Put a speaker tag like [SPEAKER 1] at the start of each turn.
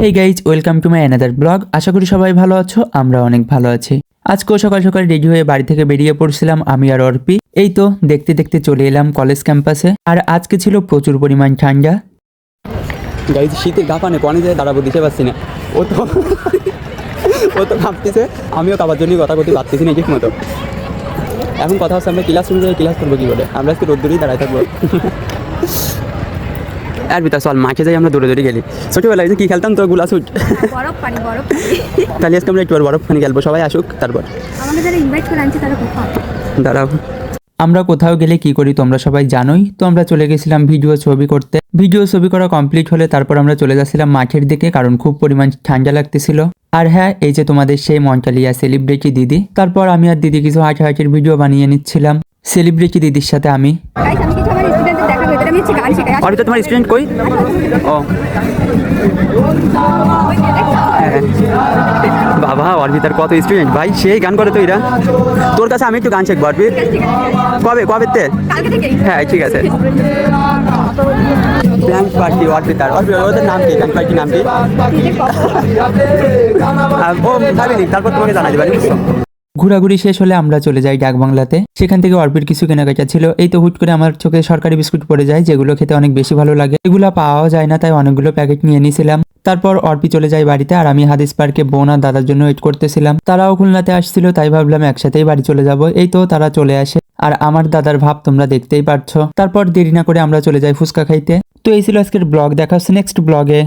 [SPEAKER 1] Hey guys, welcome to my another blog. আশা করি সবাই ভালো আছো, আমরা অনেক ভালো আছি। আজকেও সকাল সকাল রেডি হয়ে বাড়ি থেকে বেরিয়ে পড়ছিলাম আমি আর অর্পি। এই তো দেখতে দেখতে চলে এলাম কলেজ ক্যাম্পাসে। আর আজকে ছিল প্রচুর পরিমাণ ঠান্ডা।
[SPEAKER 2] গাইজ শীতে গাপানে কনে যেয়ে দাঁড়াবো দিতে পারছি না। ও তো কাঁপতেছে, আমিও কাবার জন্যই কথা করতে পারতেছি না ঠিক মতো। এখন কথা হচ্ছে আমরা ক্লাস রুমে ক্লাস করবো কী করে, আমরা আজকে রোদ্দুরেই দাঁড়ায় থাকবো। আর বিতা চল মাঠে যাই, আমরা দৌড়ে দৌড়ে গেলি। ছোটোবেলায় যে কী খেলতাম তো গুলা ছুট।
[SPEAKER 3] বরফ পানি
[SPEAKER 2] তাহলে আজকে আমরা একটু বরফ পানি খেলবো, সবাই আসুক তারপর।
[SPEAKER 3] আমাকে যারা ইনভাইট করে আনছে তারা কোথাও
[SPEAKER 2] দাঁড়াও,
[SPEAKER 1] আমরা কোথাও গেলে কি করি তোমরা সবাই জানোই। তো আমরা চলে গেছিলাম ভিডিও ছবি করতে। ভিডিও ছবি করা কমপ্লিট হলে তারপর আমরা চলে যাচ্ছিলাম মাঠের দিকে, কারণ খুব পরিমাণ ঠান্ডা লাগতেছিল। আর হ্যাঁ, এই যে তোমাদের সেই মন্টালিয়া সেলিব্রিটি দিদি। তারপর আমি আর দিদি কিছু হাঁটাহাঁটির ভিডিও বানিয়ে নিচ্ছিলাম সেলিব্রিটি দিদির সাথে আমি।
[SPEAKER 3] গাইস আমি কিছু আমার স্টুডেন্টদের দেখাবো, এদের আমি হচ্ছে গান শেখাই।
[SPEAKER 2] অর্পিতা তোমার স্টুডেন্ট কই? ও বাবা, অর্পিতার কত স্টুডেন্ট ভাই, সেই গান করে তো এরা। তোর কাছে আমি একটু গান শিখবো অর্পিত। কবে কবে তে?
[SPEAKER 3] কালকে থেকেই।
[SPEAKER 2] হ্যাঁ ঠিক আছে। ড্যান্স পার্টি অর্পিতার, ওদের নাম কি? ড্যান্স পার্টির নাম কি? ও ভাবিনি, তারপর তোমাকে জানা যাবে।
[SPEAKER 1] ঘোরাঘুরি শেষ হলে আমরা চলে যাই ডাকবাংলাতে। সেখান থেকে অর্পির কিছু কেনাকাটা ছিল। এই তো হুট করে আমার চোখে সরকারি বিস্কুট পড়ে যায়, যেগুলো খেতে অনেক বেশি ভালো লাগে। এগুলো পাওয়া যায় না, তাই অনেকগুলো প্যাকেট নিয়ে নিয়েছিলাম। তারপর অর্পি চলে যায় বাড়িতে, আর আমি হাদিস পার্কে বোন আর দাদার জন্য ওয়েট করতেছিলাম। তারাও খুলনাতে আসছিল, তাই ভাবলাম একসাথেই বাড়ি চলে যাব। এই তো তারা চলে আসে, আর আমার দাদার ভাব তোমরা দেখতেই পারছো। তারপর দেরি না করে আমরা চলে যাই ফুচকা খাইতে। তো এই ছিল আজকের ব্লগ, দেখা হচ্ছে নেক্সট ব্লগে।